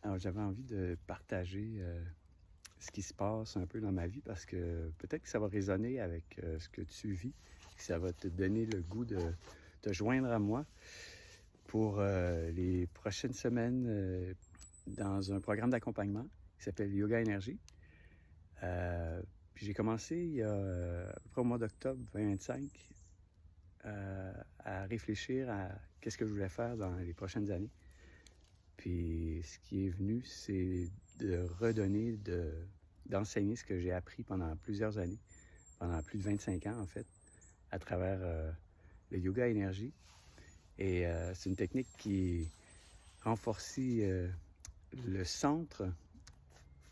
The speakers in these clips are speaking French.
Alors, j'avais envie de partager ce qui se passe un peu dans ma vie parce que peut-être que ça va résonner avec ce que tu vis, que ça va te donner le goût de te joindre à moi pour les prochaines semaines dans un programme d'accompagnement qui s'appelle Yoga Énergie. Puis j'ai commencé il y a à peu près au mois d'octobre 2025 à réfléchir à qu'est-ce que je voulais faire dans les prochaines années. Puis ce qui est venu, c'est de redonner, d'enseigner ce que j'ai appris pendant plusieurs années, pendant plus de 25 ans en fait, à travers le yoga énergie. Et c'est une technique qui renforce le centre,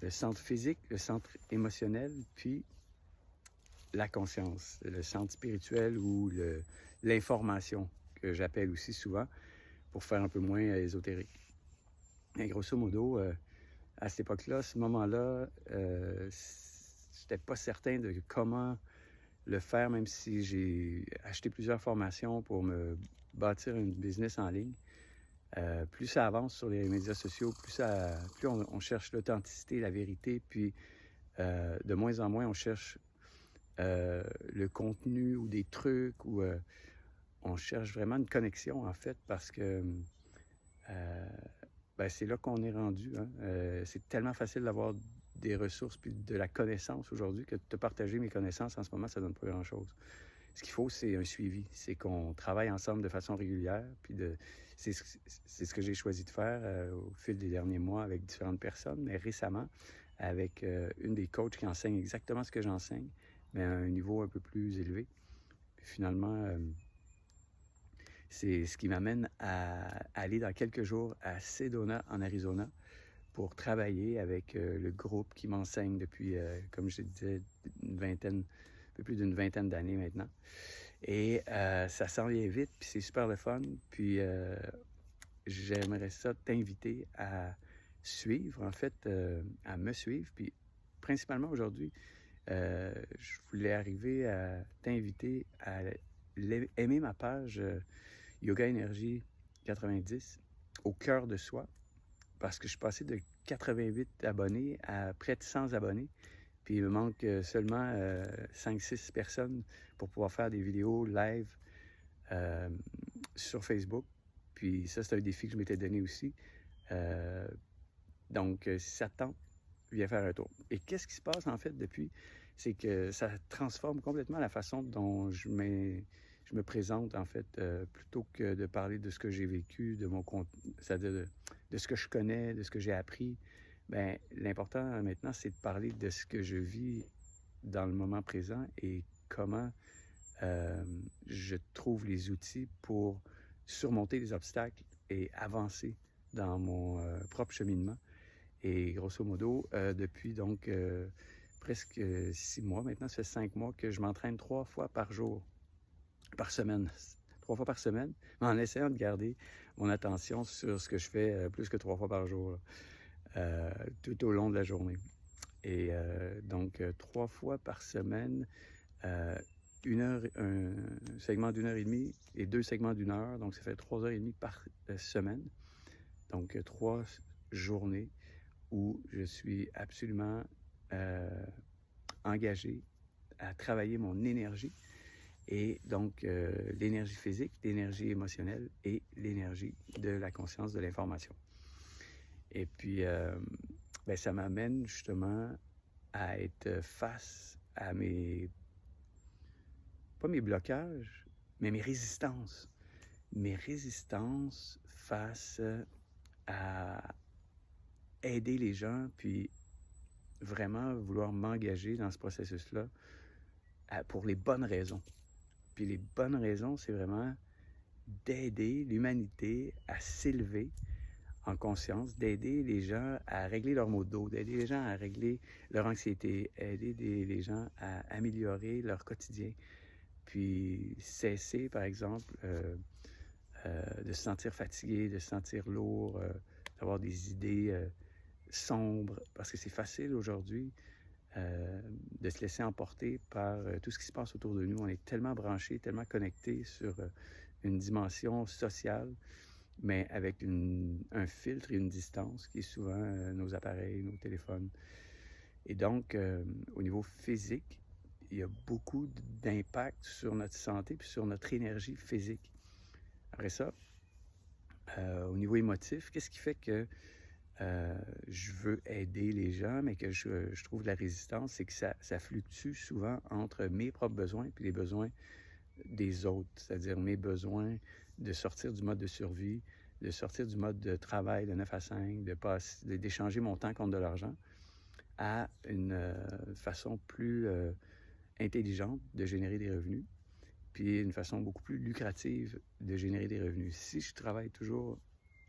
le centre physique, le centre émotionnel, puis la conscience, le centre spirituel ou l'information, que j'appelle aussi souvent, pour faire un peu moins ésotérique. Et grosso modo, à cette époque-là, à ce moment-là, j'étais pas certain de comment le faire, même si j'ai acheté plusieurs formations pour me bâtir une business en ligne. Plus ça avance sur les médias sociaux, plus on cherche l'authenticité, la vérité, puis de moins en moins on cherche le contenu ou des trucs, ou on cherche vraiment une connexion en fait, parce que c'est là qu'on est rendu. Hein. C'est tellement facile d'avoir des ressources puis de la connaissance aujourd'hui que de te partager mes connaissances en ce moment, ça donne pas grand-chose. Ce qu'il faut, c'est un suivi. C'est qu'on travaille ensemble de façon régulière. Puis c'est ce que j'ai choisi de faire au fil des derniers mois avec différentes personnes, mais récemment avec une des coachs qui enseigne exactement ce que j'enseigne, mais à un niveau un peu plus élevé. Puis finalement, c'est ce qui m'amène à aller dans quelques jours à Sedona, en Arizona, pour travailler avec le groupe qui m'enseigne depuis, comme je disais, un peu plus d'une vingtaine d'années maintenant. Et ça s'en vient vite, puis c'est super le fun. Puis j'aimerais ça t'inviter à suivre, en fait, à me suivre. Puis principalement aujourd'hui, je voulais arriver à t'inviter à aimer ma page Yoga Énergie 90 au cœur de soi, parce que je suis passé de 88 abonnés à près de 100 abonnés. Puis il me manque seulement 5-6 personnes pour pouvoir faire des vidéos live euh, sur Facebook. Puis ça, c'est un défi que je m'étais donné aussi. Donc, si ça te tente, viens faire un tour. Et qu'est-ce qui se passe en fait depuis? C'est que ça transforme complètement la façon dont je me présente en fait, plutôt que de parler de ce que j'ai vécu, de mon contenu, c'est-à-dire de ce que je connais, de ce que j'ai appris. Bien, l'important maintenant, c'est de parler de ce que je vis dans le moment présent et comment je trouve les outils pour surmonter les obstacles et avancer dans mon propre cheminement. Et grosso modo, depuis donc presque 6 mois, maintenant ça fait 5 mois que je m'entraîne 3 fois par jour, par semaine. 3 fois par semaine, mais en essayant de garder mon attention sur ce que je fais plus que 3 fois par jour, tout au long de la journée. Et donc 3 fois par semaine, un segment d'1 h 30 et 2 segments d'1 heure, donc ça fait 3 h 30 par semaine. Donc 3 journées où je suis absolument engagé à travailler mon énergie, et donc l'énergie physique, l'énergie émotionnelle et l'énergie de la conscience de l'information. Et puis, ça m'amène justement à être face à pas mes blocages, mais mes résistances. Mes résistances face à aider les gens, puis vraiment vouloir m'engager dans ce processus-là pour les bonnes raisons. Puis les bonnes raisons, c'est vraiment d'aider l'humanité à s'élever en conscience, d'aider les gens à régler leurs maux de dos, d'aider les gens à régler leur anxiété, aider les gens à améliorer leur quotidien, puis cesser, par exemple, de se sentir fatigué, de se sentir lourd, d'avoir des idées sombres, parce que c'est facile aujourd'hui de se laisser emporter par tout ce qui se passe autour de nous. On est tellement branchés, tellement connectés sur une dimension sociale mais avec un filtre et une distance qui est souvent nos appareils, nos téléphones. Et donc, au niveau physique, il y a beaucoup d'impact sur notre santé puis sur notre énergie physique. Après ça, au niveau émotif, qu'est-ce qui fait que je veux aider les gens, mais que je trouve de la résistance, c'est que ça fluctue souvent entre mes propres besoins et les besoins des autres, c'est-à-dire mes besoins de sortir du mode de survie, de sortir du mode de travail de 9 à 5, d'échanger mon temps contre de l'argent à une façon plus intelligente de générer des revenus, puis une façon beaucoup plus lucrative de générer des revenus. Si je travaille toujours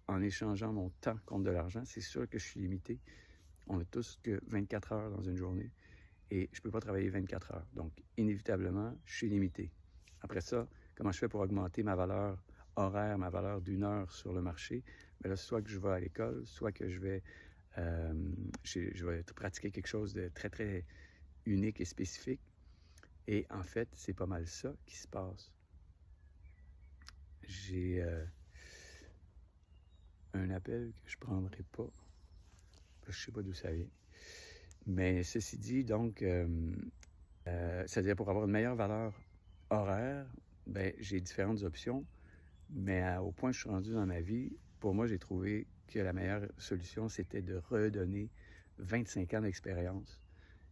en échangeant mon temps contre de l'argent, c'est sûr que je suis limité. On n'a tous que 24 heures dans une journée et je ne peux pas travailler 24 heures. Donc, inévitablement, je suis limité. Après ça, comment je fais pour augmenter ma valeur horaire, ma valeur d'1 heure sur le marché? Bien là, soit que je vais à l'école, soit que je vais pratiquer quelque chose de très, très unique et spécifique. Et en fait, c'est pas mal ça qui se passe. J'ai un appel que je ne prendrai pas. Je ne sais pas d'où ça vient. Mais ceci dit, donc, c'est-à-dire pour avoir une meilleure valeur horaire, ben, j'ai différentes options. Mais au point où je suis rendu dans ma vie, pour moi, j'ai trouvé que la meilleure solution, c'était de redonner 25 ans d'expérience,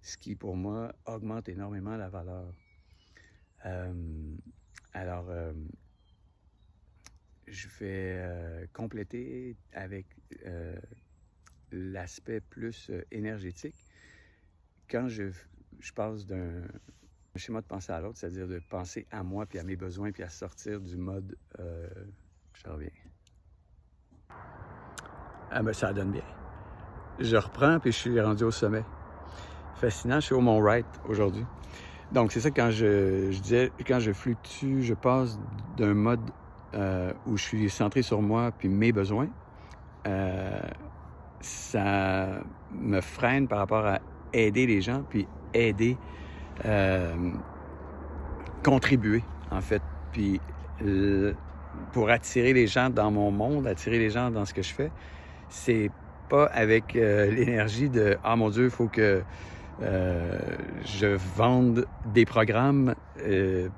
ce qui, pour moi, augmente énormément la valeur. Je vais compléter avec l'aspect plus énergétique. Quand je passe d'un schéma de pensée à l'autre, c'est-à-dire de penser à moi, puis à mes besoins, puis à sortir du mode... je reviens. Ah ben ça donne bien. Je reprends, puis je suis rendu au sommet. Fascinant, je suis au Mont Wright aujourd'hui. Donc c'est ça, quand je disais, quand je fluctue, je passe d'un mode où je suis centré sur moi, puis mes besoins, ça me freine par rapport à aider les gens, puis aider, contribuer, en fait. Puis pour attirer les gens dans mon monde, attirer les gens dans ce que je fais, c'est pas avec l'énergie de « Ah mon Dieu, il faut que je vende des programmes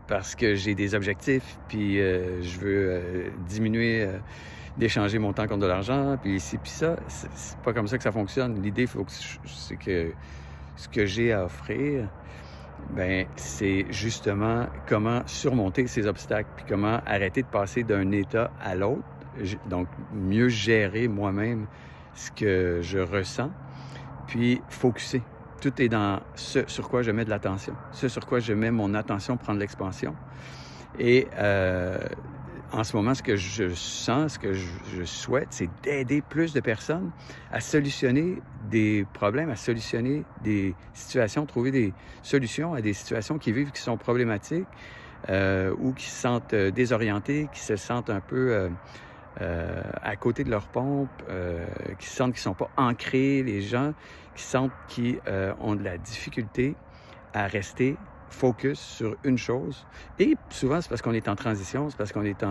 parce que j'ai des objectifs, puis je veux diminuer... d'échanger mon temps contre de l'argent, puis ici, puis ça. C'est pas comme ça que ça fonctionne. L'idée, c'est que ce que j'ai à offrir, ben c'est justement comment surmonter ces obstacles, puis comment arrêter de passer d'un état à l'autre. Donc, mieux gérer moi-même ce que je ressens, puis focusser. Tout est dans ce sur quoi je mets de l'attention, ce sur quoi je mets mon attention pour prendre l'expansion. Et en ce moment, ce que je sens, ce que je souhaite, c'est d'aider plus de personnes à solutionner des problèmes, à solutionner des situations, trouver des solutions à des situations qu'ils vivent qui sont problématiques ou qui se sentent désorientés, qui se sentent un peu à côté de leur pompe, qui sentent qu'ils ne sont pas ancrés, les gens qui sentent qu'ils ont de la difficulté à rester focus sur une chose. Et souvent, c'est parce qu'on est en transition, c'est parce qu'on est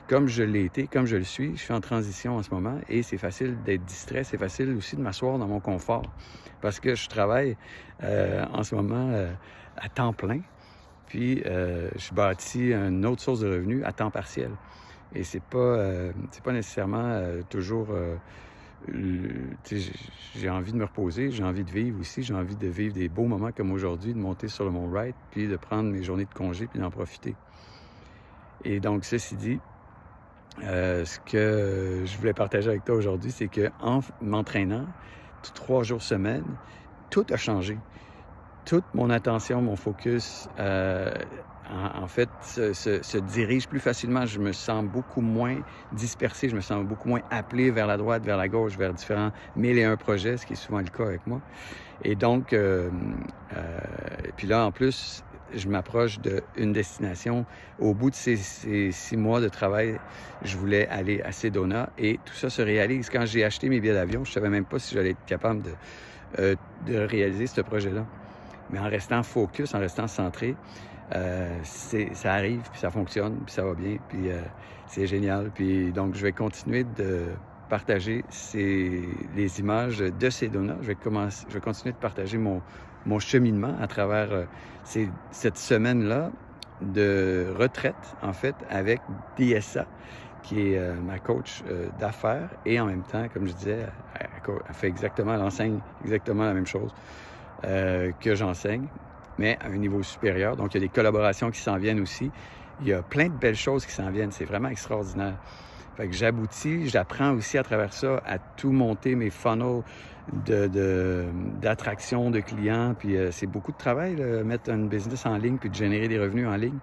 comme je l'ai été, comme je le suis, je suis en transition en ce moment et c'est facile d'être distrait, c'est facile aussi de m'asseoir dans mon confort parce que je travaille en ce moment à temps plein, puis je bâtis une autre source de revenus à temps partiel. Et c'est pas nécessairement toujours... j'ai envie de me reposer, j'ai envie de vivre aussi, j'ai envie de vivre des beaux moments comme aujourd'hui, de monter sur le Mont Wright, puis de prendre mes journées de congé, puis d'en profiter. Et donc, ceci dit, ce que je voulais partager avec toi aujourd'hui, c'est qu'en m'entraînant 3 jours semaine, tout a changé. Toute mon attention, mon focus, en fait, se dirige plus facilement. Je me sens beaucoup moins dispersé, je me sens beaucoup moins appelé vers la droite, vers la gauche, vers différents 1001 projets, ce qui est souvent le cas avec moi. Et donc, puis là, en plus, je m'approche d'une destination. Au bout de ces 6 mois de travail, je voulais aller à Sedona et tout ça se réalise. Quand j'ai acheté mes billets d'avion, je ne savais même pas si j'allais être capable de réaliser ce projet-là. Mais en restant focus, en restant centré, ça arrive, puis ça fonctionne, puis ça va bien, puis c'est génial. Puis donc, je vais continuer de partager les images de Sedona. Je vais continuer de partager mon cheminement à travers cette semaine-là de retraite, en fait, avec DSA, qui est ma coach d'affaires. Et en même temps, comme je disais, elle enseigne exactement la même chose que j'enseigne, mais à un niveau supérieur. Donc, il y a des collaborations qui s'en viennent aussi. Il y a plein de belles choses qui s'en viennent. C'est vraiment extraordinaire. Fait que j'apprends aussi à travers ça à tout monter mes funnels d'attraction de clients. Puis c'est beaucoup de travail, là, mettre une business en ligne puis de générer des revenus en ligne.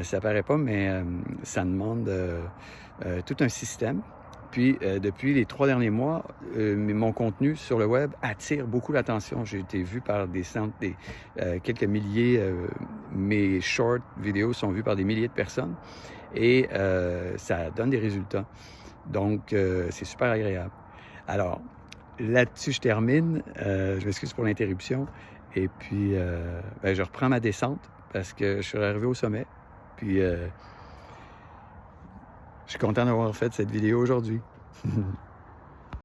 Ça paraît pas, mais ça demande tout un système. Puis, depuis les 3 derniers mois, mon contenu sur le web attire beaucoup l'attention. J'ai été vu par quelques milliers, mes short vidéos sont vues par des milliers de personnes et ça donne des résultats. Donc, c'est super agréable. Alors, là-dessus, je termine. Je m'excuse pour l'interruption. Et puis, je reprends ma descente parce que je suis arrivé au sommet. Puis, je suis content d'avoir fait cette vidéo aujourd'hui.